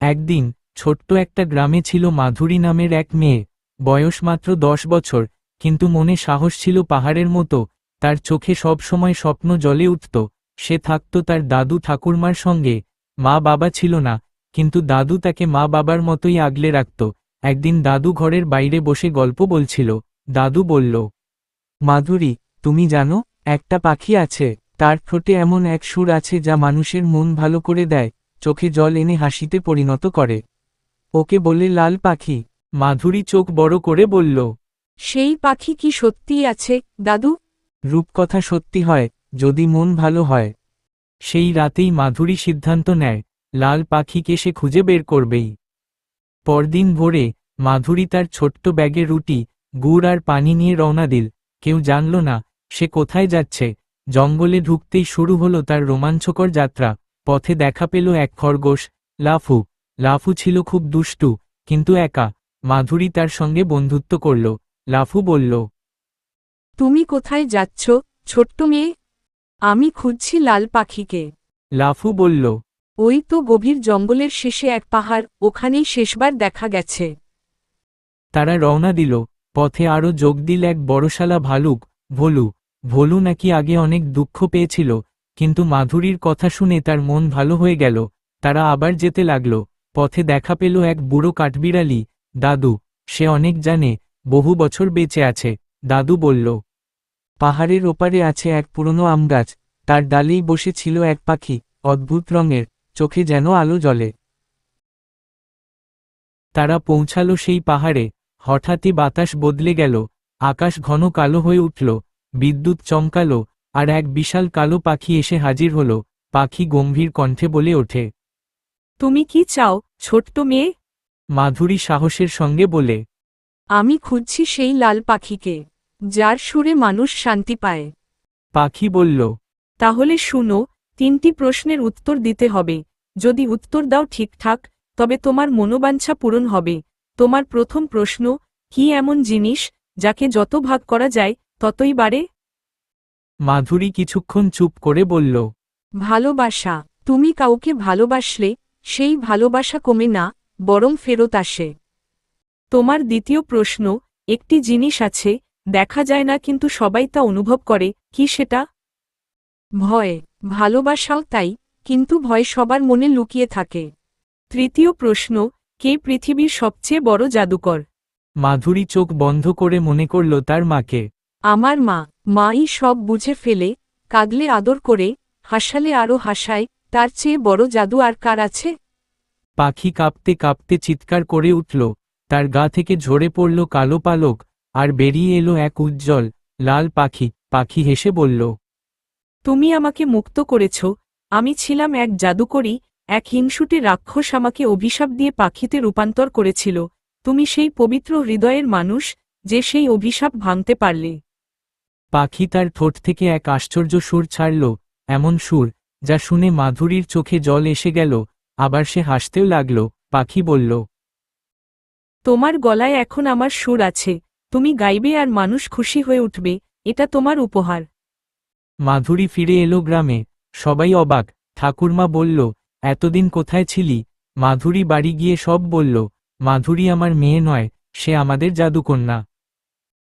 একদিন ছোট্ট একটা গ্রামে ছিল মাধুরী নামের এক মেয়ে। বয়স মাত্র 10 বছর, কিন্তু মনে সাহস ছিল পাহাড়ের মতো। তার চোখে সব সময় স্বপ্ন জ্বলে উঠত। সে থাকত তার দাদু ঠাকুরমার সঙ্গে। মা বাবা ছিল না, কিন্তু দাদু তাকে মা বাবার মতোই আগলে রাখত। একদিন দাদু ঘরের বাইরে বসে গল্প বলছিল। দাদু বলল, মাধুরী, তুমি জানো, একটা পাখি আছে, তার ঠোঁটে এমন এক সুর আছে যা মানুষের মন ভালো করে দেয়, চোখে জল এনে হাসিতে পরিণত করে। ওকে বলে লাল পাখি। মাধুরী চোখ বড় করে বলল, সেই পাখি কি সত্যিই আছে, দাদু? রূপকথা সত্যি হয়, যদি মন ভালো হয়। সেই রাতেই মাধুরী সিদ্ধান্ত নেয়, লাল পাখিকে সে খুঁজে বের করবেই। পরদিন ভোরে মাধুরী তার ছোট্ট ব্যাগে রুটি, গুড় আর পানি নিয়ে রওনা দিল। কেউ জানল না সে কোথায় যাচ্ছে। জঙ্গলে ঢুকতেই শুরু হলো তার রোমাঞ্চকর যাত্রা। পথে দেখা পেল এক খরগোশ, লাফু। লাফু ছিল খুব দুষ্টু, কিন্তু একা। মাধুরী তার সঙ্গে বন্ধুত্ব করল। লাফু বলল, তুমি কোথায় যাচ্ছ, ছোট্ট মেয়ে? আমি খুঁজছি লাল পাখিকে। লাফু বলল, ওই তো গভীর জঙ্গলের শেষে এক পাহাড়, ওখানেই শেষবার দেখা গেছে। তারা রওনা দিল। পথে আরও যোগ দিল এক বড়শালা ভালুক, ভোলু। ভোলু নাকি আগে অনেক দুঃখ পেয়েছিল, কিন্তু মাধুরীর কথা শুনে তার মন ভালো হয়ে গেল। তারা আবার যেতে লাগল। পথে দেখা পেল এক বুড়ো কাঠবিড়ালি, দাদু। সে অনেক জানে, বহু বছর বেঁচে আছে। দাদু বলল, পাহাড়ের ওপারে আছে এক পুরনো আমগাছ, তার ডালেই বসে ছিল এক পাখি, অদ্ভুত রঙের, চোখে যেন আলো জ্বলে। তারা পৌঁছালো সেই পাহাড়ে। হঠাৎই বাতাস বদলে গেল, আকাশ ঘন কালো হয়ে উঠল, বিদ্যুৎ চমকালো, আর এক বিশাল কালো পাখি এসে হাজির হল। পাখি গম্ভীর কণ্ঠে বলে ওঠে, তুমি কি চাও, ছোট্ট মেয়ে? মাধুরী সাহসের সঙ্গে বলে, আমি খুঁজছি সেই লাল পাখিকে, যার সুরে মানুষ শান্তি পায়। পাখি বলল, তাহলে শুনো, 3টি প্রশ্নের উত্তর দিতে হবে। যদি উত্তর দাও ঠিকঠাক, তবে তোমার মনোবাঞ্ছা পূরণ হবে। তোমার প্রথম প্রশ্ন, কি এমন জিনিস যাকে যত ভাগ করা যায় ততই বাড়ে? মাধুরী কিছুক্ষণ চুপ করে বলল, ভালোবাসা। তুমি কাউকে ভালোবাসলে সেই ভালোবাসা কমে না, বরং ফেরত আসে। তোমার দ্বিতীয় প্রশ্ন, একটি জিনিস আছে, দেখা যায় না কিন্তু সবাই তা অনুভব করে, কি সেটা? ভয়। ভালোবাসাও তাই, কিন্তু ভয় সবার মনে লুকিয়ে থাকে। তৃতীয় প্রশ্ন, কে পৃথিবীর সবচেয়ে বড় জাদুকর? মাধুরী চোখ বন্ধ করে মনে করল তার মাকে। আমার মা। মাই সব বুঝে ফেলে, কাঁদলে আদর করে, হাসালে আরও হাসায়, তার চেয়ে বড় জাদু আর কার আছে? পাখি কাঁপতে কাঁপতে চিৎকার করে উঠল। তার গা থেকে ঝরে পড়ল কালো পালক, আর বেরিয়ে এলো এক উজ্জ্বল লাল পাখি। পাখি হেসে বলল, তুমি আমাকে মুক্ত করেছ। আমি ছিলাম এক জাদুকরী, এক হিংসুটে রাক্ষস আমাকে অভিশাপ দিয়ে পাখিতে রূপান্তর করেছিল। তুমি সেই পবিত্র হৃদয়ের মানুষ, যে সেই অভিশাপ ভাঙতে পারলে। পাখি তার ঠোঁট থেকে এক আশ্চর্য সুর ছাড়ল, এমন সুর যা শুনে মাধুরীর চোখে জল এসে গেল। আবার সে হাসতেও লাগল। পাখি বলল, তোমার গলায় এখন আমার সুর আছে, তুমি গাইবে আর মানুষ খুশি হয়ে উঠবে, এটা তোমার উপহার। মাধুরী ফিরে এলো গ্রামে। সবাই অবাক। ঠাকুরমা বলল, এতদিন কোথায় ছিলি? মাধুরী বাড়ি গিয়ে সব বলল। মাধুরী আমার মেয়ে নয়, সে আমাদের জাদুকন্যা।